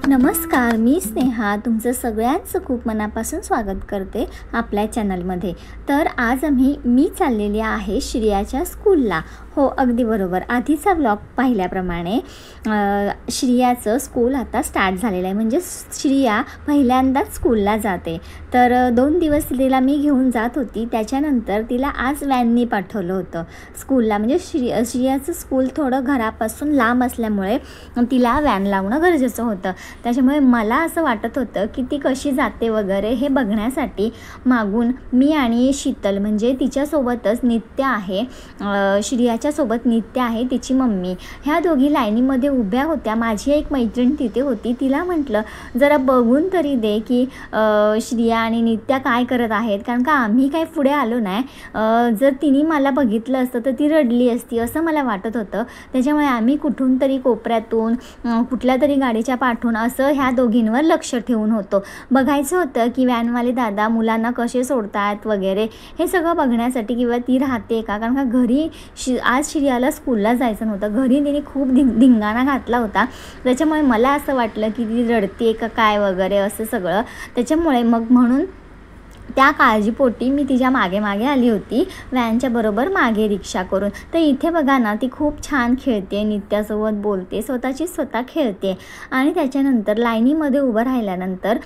नमस्कार, मी स्नेहा तुमचं सगळ्यांचं खूप मनापासून स्वागत करते आपल्या चॅनलमध्ये। तर आज मी चाललेली आहे श्रियाच्या स्कूलला। हो, अगदी बरोबर, आधीचा व्लॉग पाहिल्याप्रमाणे श्रियाचं स्कूल आता स्टार्ट झालेलं आहे। म्हणजे श्रिया पहिल्यांदाच स्कूलला जाते। तर 2 दिवस तिला मी घेऊन जात होती, त्याच्यानंतर तिला आज व्हॅननी पाठवलं होतं स्कूलला। म्हणजे श्रियाचं स्कूल थोडं घरापासून लांब असल्यामुळे तिला व्हॅन लावणं गरजेचं होतं। त्याच्यामुळे मला असं वाटत होतं की ती कशी जाते वगैरे हे बघण्यासाठी मागून मी आणि शीतल, म्हणजे तिच्यासोबतच नित्या आहे, श्रियाच्या सोबत नित्या आहे तिची मम्मी, ह्या दोघी लाईनीमध्ये उभ्या होत्या। माझी एक मैत्रीण तिथे होती, तिला म्हटलं जरा बघून तरी दे की श्रिया आणि नित्या काय करत आहेत, कारण का आम्ही काय पुढे आलो नाही। जर तिने मला बघितलं असतं तर ती रडली असती असं मला वाटत होतं। त्याच्यामुळे आम्ही कुठून तरी कोपऱ्यातून कुठल्या तरी गाडीच्या पाठून असं ह्या दोघींवर लक्ष ठेवून होतो, बघायचं होतं की व्हॅनवाले दादा मुलांना कसे सोडतात वगैरे हे सगळं बघण्यासाठी, किंवा ती राहते का, कारण का घरी आज श्रियाला स्कूलला जायचं नव्हतं, घरी तिने खूप धिंगाणा घातला होता। त्याच्यामुळे मला असं वाटलं की ती रडते का काय वगैरे असं सगळं। त्याच्यामुळे म्हणून त्या काळजीपोटी मी तिच्या मागे आली होती, व्हॅनच्या बरोबर मागे रिक्षा करून। तर इथे बघा ना, ती खूप छान खेळते, नित्यासोबत बोलते, स्वतः खेळते। आणि त्याच्यानंतर लाईनीमध्ये उभं राहिल्यानंतर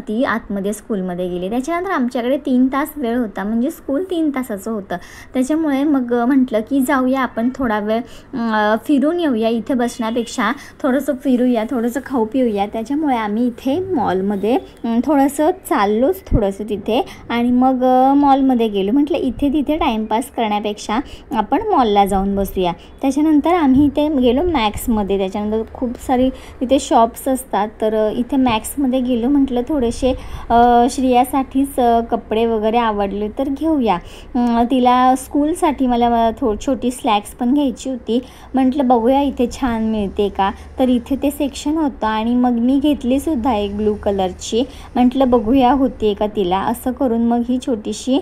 ती आतमध्ये स्कूलमध्ये गेली। त्याच्यानंतर आमच्याकडे 3 तास वेळ होता, म्हणजे स्कूल 3 तासाचं होतं। त्याच्यामुळे मग म्हटलं की जाऊया आपण थोडा वेळ फिरून येऊया, इथे बसण्यापेक्षा थोडंसं फिरूया, थोडंसं खाऊ पिऊया। त्याच्यामुळे आम्ही इथे मॉलमध्ये थोडंसं चाललोच थोडंसं तिथे, आणि मग मॉलमध्ये गेलो। म्हटलं इथे तिथे टाईमपास करण्यापेक्षा आपण मॉलला जाऊन बसूया। त्याच्यानंतर आम्ही इथे गेलो मॅक्समध्ये, त्याच्यानंतर खूप सारी इथे शॉप्स असतात, तर इथे मॅक्समध्ये गेलो। म्हटलं थोडेसे श्रियासाठीच कपडे वगैरे आवडले तर घेऊया, तिला स्कूलसाठी मला छोटी स्लॅक्स पण घ्यायची होती। म्हटलं बघूया इथे छान मिळते का, तर इथे ते सेक्शन होतं आणि मग मी घेतलीसुद्धा एक ब्लू कलरची। म्हटलं बघूया होते का तिला, असं करून मग ही छोटीशी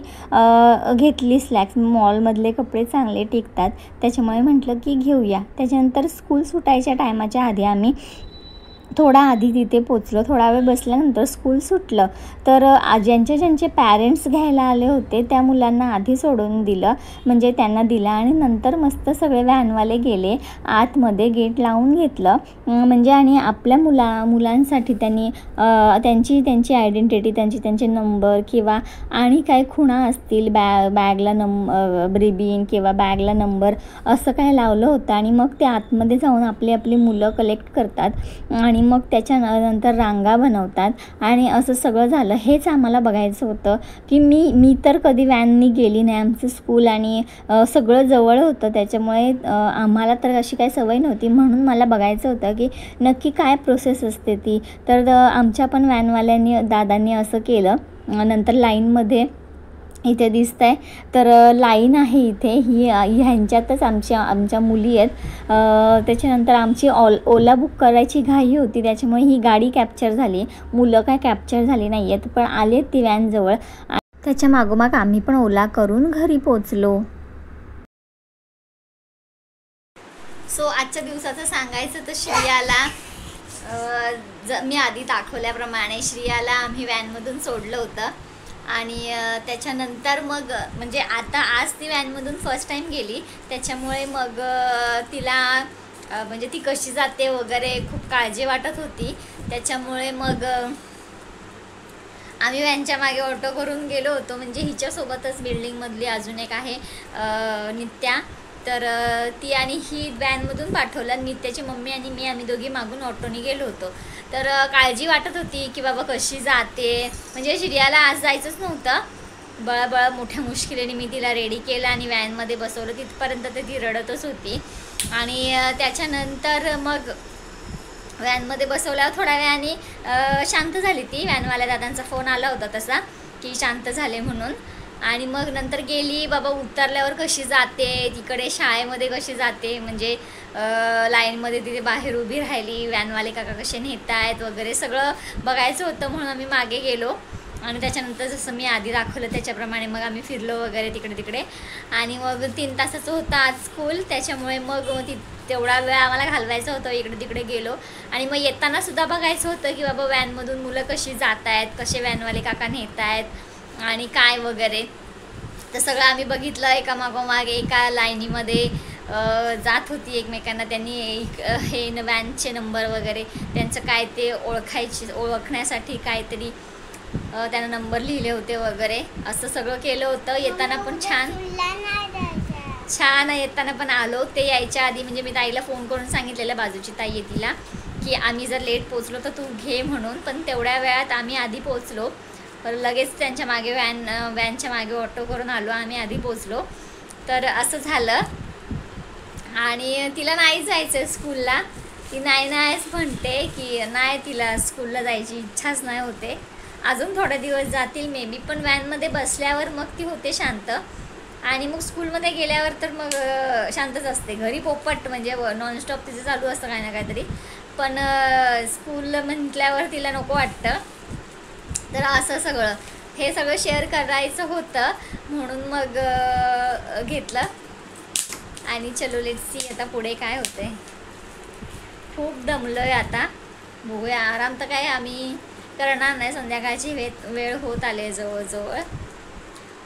घेतली स्लॅक्स। मॉलमधले कपडे चांगले टिकतात, त्याच्यामुळे म्हटलं की घेऊया। त्याच्यानंतर स्कूल सुटायच्या टायमाच्या आधी आम्ही थोडा आधी तिथे पोचलो। थोडा वेळ बसल्यानंतर स्कूल सुटलं, तर ज्यांचे पॅरेंट्स घ्यायला आले होते त्या मुलांना आधी सोडून दिलं, म्हणजे त्यांना दिलं, आणि नंतर मस्त सगळे व्हॅनवाले गेले आतमध्ये, गेट लावून घेतलं। म्हणजे आणि आपल्या मुलांसाठी त्यांनी त्यांची आयडेंटिटी, त्यांचे नंबर किंवा आणि काय खुणा असतील, बॅगला रिबीन किंवा बॅगला नंबर असं काय लावलं होतं। आणि मग ते आतमध्ये जाऊन आपली मुलं कलेक्ट करतात आणि मग त्याच्यानंतर रांगा बनवतात, आणि असं सगळं झालं। हेच आम्हाला बघायचं होतं की मी तर कधी व्हॅननी गेली नाही, आमचं स्कूल आणि सगळं जवळ होतं, त्याच्यामुळे आम्हाला तर अशी काही सवय नव्हती, म्हणून मला बघायचं होतं की नक्की काय प्रोसेस असते ती। तर आमच्या पण व्हॅनवाल्यांनी दादांनी असं केलं। नंतर लाईनमध्ये इथे दिसत आहे, तर लाईन आहे इथे, ह्यांच्यातच आमच्या मुली आहेत। त्याच्यानंतर आमची ओला बुक करायची घाई होती, त्याच्यामुळे ही गाडी कॅप्चर झाली, मुलं काय कॅप्चर झाली नाही आहेत, पण आलेत ती व्हॅनजवळ। त्याच्या मागोमाग आम्ही पण ओला करून घरी पोचलो। सो आजच्या दिवसाचं सांगायचं तर श्रियाला मी आधी दाखवल्याप्रमाणे श्रियाला आम्ही व्हॅनमधून सोडलं होतं, आणि त्याच्यानंतर मग म्हणजे आज ती व्हॅनमधून फर्स्ट टाईम गेली, त्याच्यामुळे मग तिला म्हणजे ती कशी जाते वगैरे खूप काळजी वाटत होती। त्याच्यामुळे मग आम्ही व्हॅनच्या मागे ऑटो करून गेलो होतो, म्हणजे हिच्यासोबतच बिल्डिंगमधली अजून एक आहे नित्या, तर ती आणि ही व्हॅनमधून पाठवलं। नित्याची मम्मी आणि आम्ही दोघी मागून ऑटोने गेलो होतो। तर काळजी वाटत होती की बाबा कशी जाते, म्हणजे श्रियाला आज जायचंच नव्हतं, बळा मोठ्या मुश्किलीने मी तिला रेडी केलं आणि व्हॅनमध्ये बसवलं, तिथपर्यंत तर ती रडतच होती। आणि त्याच्यानंतर मग व्हॅनमध्ये बसवल्यावर थोड्या वेळाने शांत झाली ती, व्हॅनवाल्या दादांचा फोन आला होता तसा की शांत झाले म्हणून। आणि मग नंतर गेली, बाबा उतरल्यावर कशी जाते, तिकडे शाळेमध्ये कशी जाते, म्हणजे लाईनमध्ये तिथे बाहेर उभी राहिली, व्हॅनवाले काका कसे नेत आहेत वगैरे सगळं बघायचं होतं, म्हणून आम्ही मागे गेलो। आणि त्याच्यानंतर जसं मी आधी दाखवलं त्याच्याप्रमाणे मग आम्ही फिरलो वगैरे तिकडे तिकडे. आणि मग 3 तासाचं होतं आज स्कूल, त्याच्यामुळे मग तेवढा वेळ आम्हाला घालवायचा होतं, इकडे तिकडे गेलो. आणि मग येताना सुद्धा बघायचं होतं की बाबा व्हॅनमधून मुलं कशी जात आहेत, कसे व्हॅनवाले काका नेत आहेत आणि काय वगैरे. तर सगळं आम्ही बघितलं, एकामागोमाग एका लाईनीमध्ये जात होती एकमेकांना. त्यांनी हे व्हॅनचे नंबर वगैरे त्यांचं काय ते ओळखण्यासाठी काहीतरी त्यांना नंबर लिहिले होते वगैरे, असं सगळं केलं होतं. येताना पण छान येताना पण आलो. ते यायच्या आधी म्हणजे मी ताईला फोन करून सांगितलेलं, बाजूची ताई आहे तिला, की आम्ही जर लेट पोचलो तर तू घे म्हणून. पण तेवढ्या वेळात आम्ही आधी पोचलो, लगेच त्यांच्या मागे व्हॅनच्या मागे ऑटो करून आलो, आम्ही आधी पोचलो. तर असं झालं. आणि तिला नाही जायचं स्कूलला, ती नाहीच म्हणते की नाही, तिला स्कूलला जायची इच्छाच नाही होते. अजून थोडे दिवस जातील मे बी, पण व्हॅनमध्ये बसल्यावर मग ती होते शांत. आणि मग स्कूलमध्ये गेल्यावर तर मग शांतच असते. घरी पोपट म्हणजे नॉनस्टॉप तिचं चालू असतं काही ना काहीतरी, पण स्कूल म्हटल्यावर तिला नको वाटतं. तर असं सगळं हे सगळं शेअर करायचं होतं म्हणून मग घेतलं. आणि चलो लेट्स सी आता पुढे काय होतंय. खूप दमलोय आता, बघूया. आराम तर काय आम्ही करणार नाही, संध्याकाळची वेळ होत आले जवळजवळ.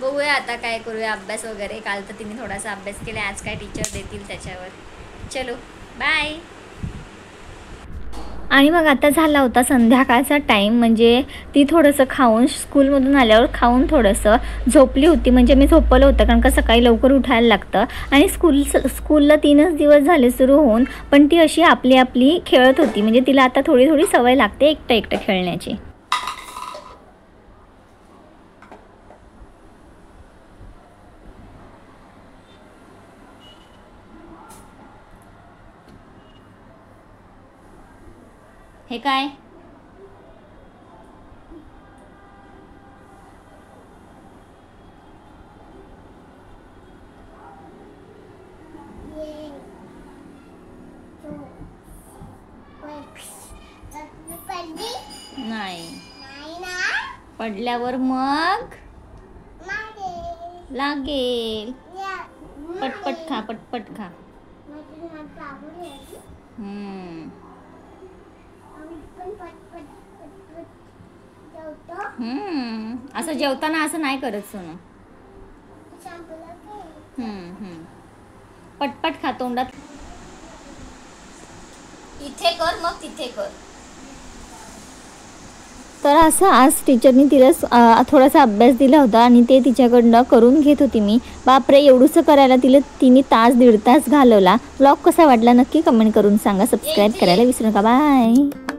बघूया आता काय करूया, अभ्यास वगैरे. काल तर तिने थोडासा अभ्यास केला, आज काय टीचर देतील त्याच्यावर. चलो बाय. आणि मग आता झाला होता संध्याकाळचा टाईम, म्हणजे ती थोडंसं खाऊन स्कूलमधून आल्यावर खाऊन थोडंसं झोपली होती. म्हणजे मी झोपवलं होतं कारण का सकाळी लवकर उठायला लागतं. आणि स्कूलला 3च दिवस झाले सुरू होऊन, पण ती अशी आपली खेळत होती. म्हणजे तिला आता थोडी सवय लागते एकटं खेळण्याची. हे काय नाही, पडल्यावर मग लागेल. पटपट खा, पटपट खा. असं जेवताना असं नाही करत सोनू. पटपट खा, तोंडात. इथे कर मग तिथे कर. तर असं आज टीचरनी तिला थोडासा अभ्यास दिला होता आणि ते तिच्याकडनं करून घेत होती मी. बापरे, एवढंसं करायला तिने तास 1.5 तास घालवला. व्लॉग कसा वाटला नक्की कमेंट करून सांगा. सबस्क्राईब करायला विसरू नका. बाय.